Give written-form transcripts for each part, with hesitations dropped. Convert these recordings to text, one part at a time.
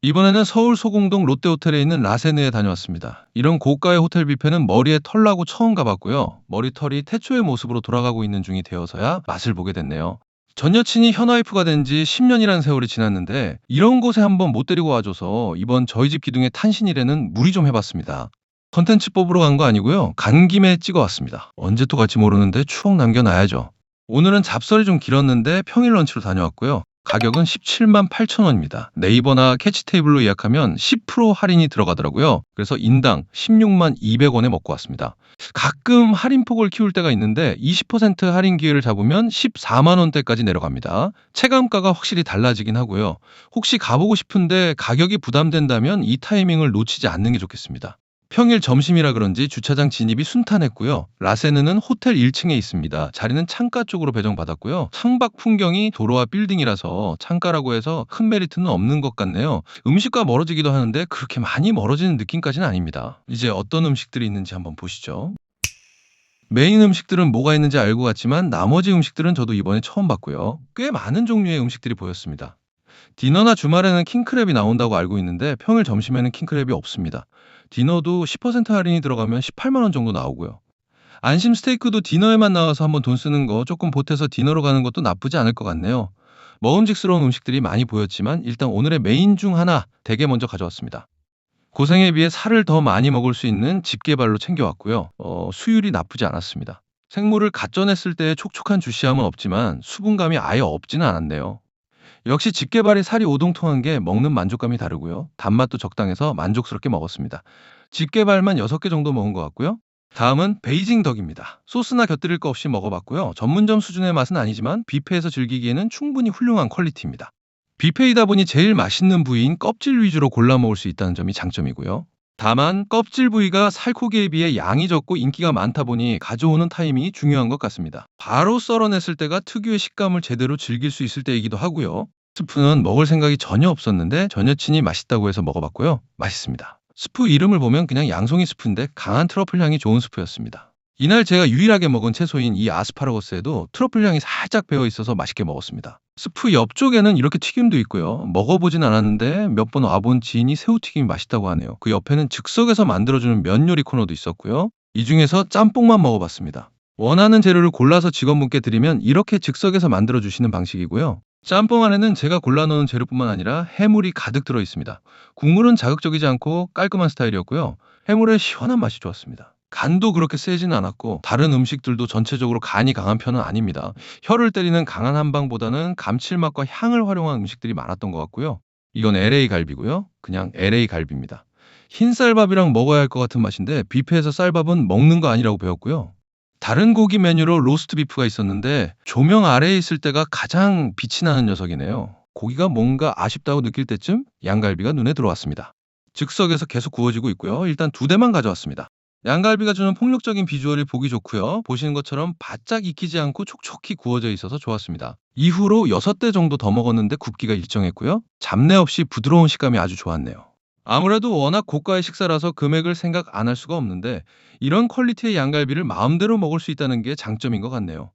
이번에는 서울 소공동 롯데호텔에 있는 라세느에 다녀왔습니다. 이런 고가의 호텔 뷔페는 머리에 털 나고 처음 가봤고요. 머리털이 태초의 모습으로 돌아가고 있는 중이 되어서야 맛을 보게 됐네요. 전 여친이 현와이프가 된 지 10년이라는 세월이 지났는데 이런 곳에 한번 못 데리고 와줘서 이번 저희 집 기둥의 탄신일에는 무리 좀 해봤습니다. 컨텐츠 뽑으러 간 거 아니고요. 간 김에 찍어왔습니다. 언제 또 갈지 모르는데 추억 남겨놔야죠. 오늘은 잡설이 좀 길었는데 평일 런치로 다녀왔고요. 가격은 17만 8천 원입니다. 네이버나 캐치테이블로 예약하면 10% 할인이 들어가더라고요. 그래서 인당 16만 200원에 먹고 왔습니다. 가끔 할인폭을 키울 때가 있는데 20% 할인 기회를 잡으면 14만 원대까지 내려갑니다. 체감가가 확실히 달라지긴 하고요. 혹시 가보고 싶은데 가격이 부담된다면 이 타이밍을 놓치지 않는 게 좋겠습니다. 평일 점심이라 그런지 주차장 진입이 순탄했고요. 라세느는 호텔 1층에 있습니다. 자리는 창가 쪽으로 배정받았고요. 창밖 풍경이 도로와 빌딩이라서 창가라고 해서 큰 메리트는 없는 것 같네요. 음식과 멀어지기도 하는데 그렇게 많이 멀어지는 느낌까지는 아닙니다. 이제 어떤 음식들이 있는지 한번 보시죠. 메인 음식들은 뭐가 있는지 알고 갔지만 나머지 음식들은 저도 이번에 처음 봤고요. 꽤 많은 종류의 음식들이 보였습니다. 디너나 주말에는 킹크랩이 나온다고 알고 있는데 평일 점심에는 킹크랩이 없습니다. 디너도 10% 할인이 들어가면 18만 원 정도 나오고요. 안심 스테이크도 디너에만 나와서 한번 돈 쓰는 거 조금 보태서 디너로 가는 것도 나쁘지 않을 것 같네요. 먹음직스러운 음식들이 많이 보였지만 일단 오늘의 메인 중 하나 대게 먼저 가져왔습니다. 고생에 비해 살을 더 많이 먹을 수 있는 집게발로 챙겨왔고요. 수율이 나쁘지 않았습니다. 생물을 갓 쪄냈을 때의 촉촉한 주시함은 없지만 수분감이 아예 없지는 않았네요. 역시 집게발이 살이 오동통한 게 먹는 만족감이 다르고요. 단맛도 적당해서 만족스럽게 먹었습니다. 집게발만 6개 정도 먹은 것 같고요. 다음은 베이징 덕입니다. 소스나 곁들일 거 없이 먹어봤고요. 전문점 수준의 맛은 아니지만 뷔페에서 즐기기에는 충분히 훌륭한 퀄리티입니다. 뷔페이다 보니 제일 맛있는 부위인 껍질 위주로 골라 먹을 수 있다는 점이 장점이고요. 다만 껍질 부위가 살코기에 비해 양이 적고 인기가 많다 보니 가져오는 타이밍이 중요한 것 같습니다. 바로 썰어냈을 때가 특유의 식감을 제대로 즐길 수 있을 때이기도 하고요. 스프는 먹을 생각이 전혀 없었는데 전 여친이 맛있다고 해서 먹어봤고요. 맛있습니다. 스프 이름을 보면 그냥 양송이 스프인데 강한 트러플 향이 좋은 스프였습니다. 이날 제가 유일하게 먹은 채소인 이 아스파라거스에도 트러플 향이 살짝 배어 있어서 맛있게 먹었습니다. 스프 옆쪽에는 이렇게 튀김도 있고요. 먹어보진 않았는데 몇 번 와본 지인이 새우튀김이 맛있다고 하네요. 그 옆에는 즉석에서 만들어주는 면 요리 코너도 있었고요. 이 중에서 짬뽕만 먹어봤습니다. 원하는 재료를 골라서 직원분께 드리면 이렇게 즉석에서 만들어주시는 방식이고요. 짬뽕 안에는 제가 골라놓은 재료뿐만 아니라 해물이 가득 들어 있습니다. 국물은 자극적이지 않고 깔끔한 스타일이었고요. 해물의 시원한 맛이 좋았습니다. 간도 그렇게 세지는 않았고 다른 음식들도 전체적으로 간이 강한 편은 아닙니다. 혀를 때리는 강한 한방보다는 감칠맛과 향을 활용한 음식들이 많았던 것 같고요. 이건 LA 갈비고요. 그냥 LA 갈비입니다. 흰 쌀밥이랑 먹어야 할 것 같은 맛인데 뷔페에서 쌀밥은 먹는 거 아니라고 배웠고요. 다른 고기 메뉴로 로스트 비프가 있었는데 조명 아래에 있을 때가 가장 빛이 나는 녀석이네요. 고기가 뭔가 아쉽다고 느낄 때쯤 양갈비가 눈에 들어왔습니다. 즉석에서 계속 구워지고 있고요. 일단 2대만 가져왔습니다. 양갈비가 주는 폭력적인 비주얼이 보기 좋고요. 보시는 것처럼 바짝 익히지 않고 촉촉히 구워져 있어서 좋았습니다. 이후로 6대 정도 더 먹었는데 굽기가 일정했고요. 잡내 없이 부드러운 식감이 아주 좋았네요. 아무래도 워낙 고가의 식사라서 금액을 생각 안 할 수가 없는데 이런 퀄리티의 양갈비를 마음대로 먹을 수 있다는 게 장점인 것 같네요.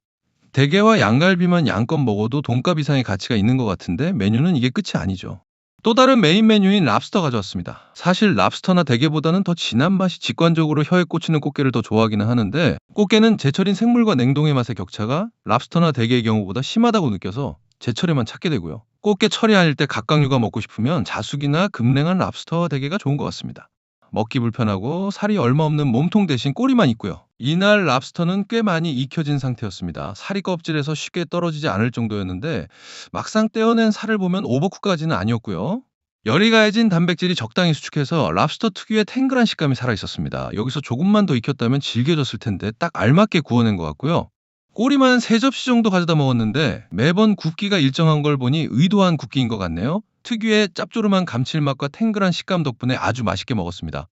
대게와 양갈비만 양껏 먹어도 돈값 이상의 가치가 있는 것 같은데 메뉴는 이게 끝이 아니죠. 또 다른 메인 메뉴인 랍스터 가져왔습니다. 사실 랍스터나 대게보다는 더 진한 맛이 직관적으로 혀에 꽂히는 꽃게를 더 좋아하기는 하는데 꽃게는 제철인 생물과 냉동의 맛의 격차가 랍스터나 대게의 경우보다 심하다고 느껴서 제철에만 찾게 되고요. 꽃게 처리할 때 각각류가 먹고 싶으면 자숙이나 급냉한 랍스터와 대게가 좋은 것 같습니다. 먹기 불편하고 살이 얼마 없는 몸통 대신 꼬리만 있고요. 이날 랍스터는 꽤 많이 익혀진 상태였습니다. 살이 껍질에서 쉽게 떨어지지 않을 정도였는데 막상 떼어낸 살을 보면 오버쿡까지는 아니었고요. 열이 가해진 단백질이 적당히 수축해서 랍스터 특유의 탱글한 식감이 살아있었습니다. 여기서 조금만 더 익혔다면 질겨졌을 텐데 딱 알맞게 구워낸 것 같고요. 꼬리만 3접시 정도 가져다 먹었는데 매번 굽기가 일정한 걸 보니 의도한 굽기인 것 같네요. 특유의 짭조름한 감칠맛과 탱글한 식감 덕분에 아주 맛있게 먹었습니다.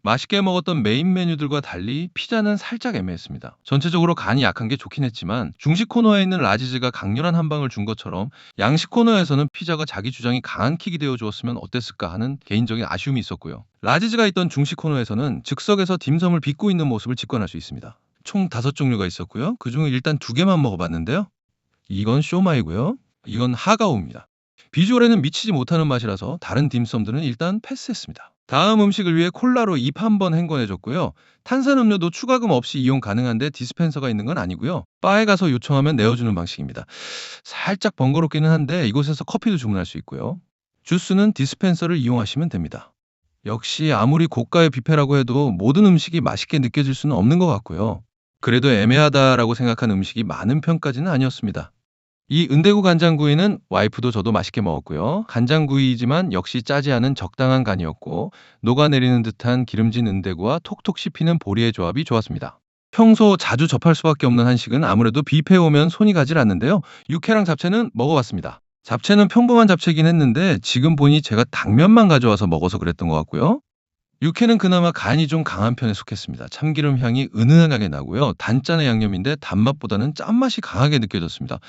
맛있게 먹었던 메인 메뉴들과 달리 피자는 살짝 애매했습니다. 전체적으로 간이 약한 게 좋긴 했지만 중식 코너에 있는 라지즈가 강렬한 한 방을 준 것처럼 양식 코너에서는 피자가 자기 주장이 강한 킥이 되어 주었으면 어땠을까 하는 개인적인 아쉬움이 있었고요. 라지즈가 있던 중식 코너에서는 즉석에서 딤섬을 빚고 있는 모습을 직관할 수 있습니다. 총 5종류가 있었고요. 그중에 일단 2개만 먹어봤는데요. 이건 쇼마이고요. 이건 하가오입니다. 비주얼에는 미치지 못하는 맛이라서 다른 딤섬들은 일단 패스했습니다. 다음 음식을 위해 콜라로 입 한번 헹궈내줬고요. 탄산음료도 추가금 없이 이용 가능한데 디스펜서가 있는 건 아니고요. 바에 가서 요청하면 내어주는 방식입니다. 살짝 번거롭기는 한데 이곳에서 커피도 주문할 수 있고요. 주스는 디스펜서를 이용하시면 됩니다. 역시 아무리 고가의 뷔페라고 해도 모든 음식이 맛있게 느껴질 수는 없는 것 같고요. 그래도 애매하다라고 생각한 음식이 많은 편까지는 아니었습니다. 이 은대구 간장구이는 와이프도 저도 맛있게 먹었고요. 간장구이지만 역시 짜지 않은 적당한 간이었고 녹아내리는 듯한 기름진 은대구와 톡톡 씹히는 보리의 조합이 좋았습니다. 평소 자주 접할 수밖에 없는 한식은 아무래도 뷔페에 오면 손이 가질 않는데요. 육회랑 잡채는 먹어봤습니다. 잡채는 평범한 잡채긴 했는데 지금 보니 제가 당면만 가져와서 먹어서 그랬던 것 같고요. 육회는 그나마 간이 좀 강한 편에 속했습니다. 참기름 향이 은은하게 나고요. 단짠의 양념인데 단맛보다는 짠맛이 강하게 느껴졌습니다.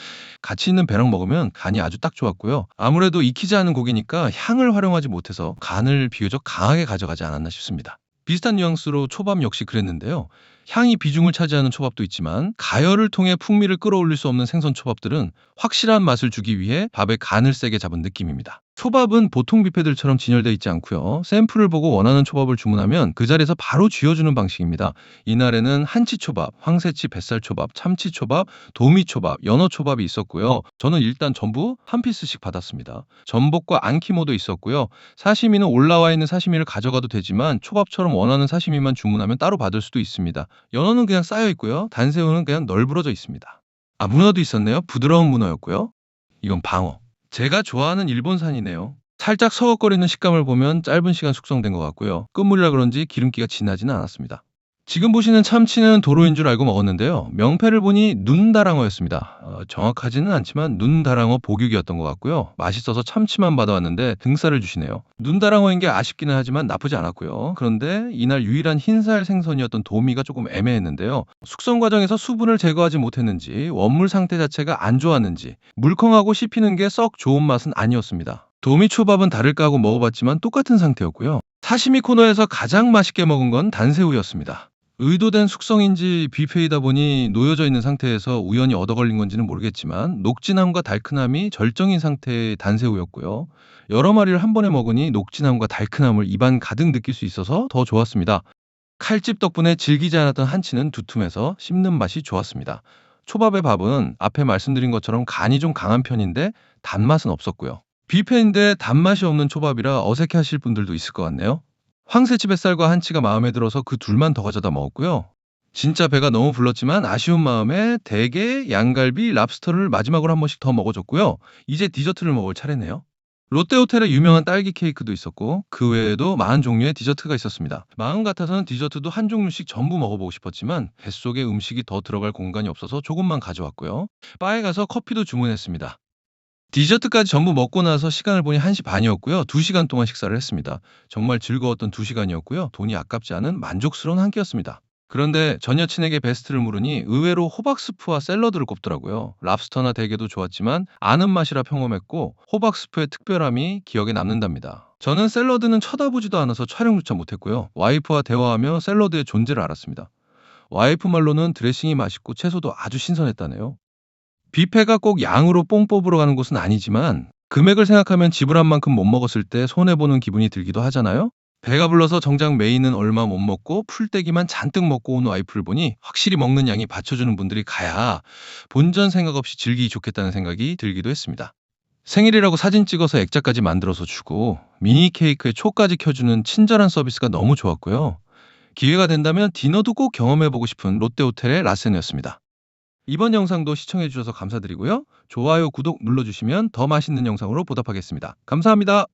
같이 있는 배랑 먹으면 간이 아주 딱 좋았고요. 아무래도 익히지 않은 고기니까 향을 활용하지 못해서 간을 비교적 강하게 가져가지 않았나 싶습니다. 비슷한 뉘앙스로 초밥 역시 그랬는데요. 향이 비중을 차지하는 초밥도 있지만 가열을 통해 풍미를 끌어올릴 수 없는 생선 초밥들은 확실한 맛을 주기 위해 밥에 간을 세게 잡은 느낌입니다. 초밥은 보통 뷔페들처럼 진열되어 있지 않고요. 샘플을 보고 원하는 초밥을 주문하면 그 자리에서 바로 쥐어주는 방식입니다. 이날에는 한치초밥, 황새치 뱃살초밥, 참치초밥, 도미초밥, 연어초밥이 있었고요. 저는 일단 전부 한 피스씩 받았습니다. 전복과 안키모도 있었고요. 사시미는 올라와 있는 사시미를 가져가도 되지만 초밥처럼 원하는 사시미만 주문하면 따로 받을 수도 있습니다. 연어는 그냥 쌓여 있고요. 단새우는 그냥 널브러져 있습니다. 아, 문어도 있었네요. 부드러운 문어였고요. 이건 방어. 제가 좋아하는 일본산이네요. 살짝 서걱거리는 식감을 보면 짧은 시간 숙성된 것 같고요. 끝물이라 그런지 기름기가 진하지는 않았습니다. 지금 보시는 참치는 도로인 줄 알고 먹었는데요. 명패를 보니 눈다랑어였습니다. 정확하지는 않지만 눈다랑어 복육이었던 것 같고요. 맛있어서 참치만 받아왔는데 등살을 주시네요. 눈다랑어인 게 아쉽기는 하지만 나쁘지 않았고요. 그런데 이날 유일한 흰살 생선이었던 도미가 조금 애매했는데요. 숙성 과정에서 수분을 제거하지 못했는지 원물 상태 자체가 안 좋았는지 물컹하고 씹히는 게 썩 좋은 맛은 아니었습니다. 도미초밥은 다를까 하고 먹어봤지만 똑같은 상태였고요. 사시미 코너에서 가장 맛있게 먹은 건 단새우였습니다. 의도된 숙성인지 뷔페이다 보니 놓여져 있는 상태에서 우연히 얻어 걸린 건지는 모르겠지만 녹진함과 달큰함이 절정인 상태의 단새우였고요. 여러 마리를 한 번에 먹으니 녹진함과 달큰함을 입안 가득 느낄 수 있어서 더 좋았습니다. 칼집 덕분에 질기지 않았던 한치는 두툼해서 씹는 맛이 좋았습니다. 초밥의 밥은 앞에 말씀드린 것처럼 간이 좀 강한 편인데 단맛은 없었고요. 뷔페인데 단맛이 없는 초밥이라 어색해하실 분들도 있을 것 같네요. 황새치 뱃살과 한치가 마음에 들어서 그 둘만 더 가져다 먹었고요. 진짜 배가 너무 불렀지만 아쉬운 마음에 대게, 양갈비, 랍스터를 마지막으로 한 번씩 더 먹어줬고요. 이제 디저트를 먹을 차례네요. 롯데호텔의 유명한 딸기 케이크도 있었고 그 외에도 많은 종류의 디저트가 있었습니다. 마음 같아서는 디저트도 한 종류씩 전부 먹어보고 싶었지만 뱃속에 음식이 더 들어갈 공간이 없어서 조금만 가져왔고요. 바에 가서 커피도 주문했습니다. 디저트까지 전부 먹고 나서 시간을 보니 1시 반이었고요. 2시간 동안 식사를 했습니다. 정말 즐거웠던 2시간이었고요. 돈이 아깝지 않은 만족스러운 한 끼였습니다. 그런데 전 여친에게 베스트를 물으니 의외로 호박 스프와 샐러드를 꼽더라고요. 랍스터나 대게도 좋았지만 아는 맛이라 평범했고 호박 스프의 특별함이 기억에 남는답니다. 저는 샐러드는 쳐다보지도 않아서 촬영조차 못했고요. 와이프와 대화하며 샐러드의 존재를 알았습니다. 와이프 말로는 드레싱이 맛있고 채소도 아주 신선했다네요. 뷔페가 꼭 양으로 뽕 뽑으러 가는 곳은 아니지만 금액을 생각하면 지불한 만큼 못 먹었을 때 손해보는 기분이 들기도 하잖아요. 배가 불러서 정작 메인은 얼마 못 먹고 풀떼기만 잔뜩 먹고 온 와이프를 보니 확실히 먹는 양이 받쳐주는 분들이 가야 본전 생각 없이 즐기기 좋겠다는 생각이 들기도 했습니다. 생일이라고 사진 찍어서 액자까지 만들어서 주고 미니 케이크에 초까지 켜주는 친절한 서비스가 너무 좋았고요. 기회가 된다면 디너도 꼭 경험해보고 싶은 롯데호텔의 라센이었습니다. 이번 영상도 시청해주셔서 감사드리고요. 좋아요, 구독 눌러주시면 더 맛있는 영상으로 보답하겠습니다. 감사합니다.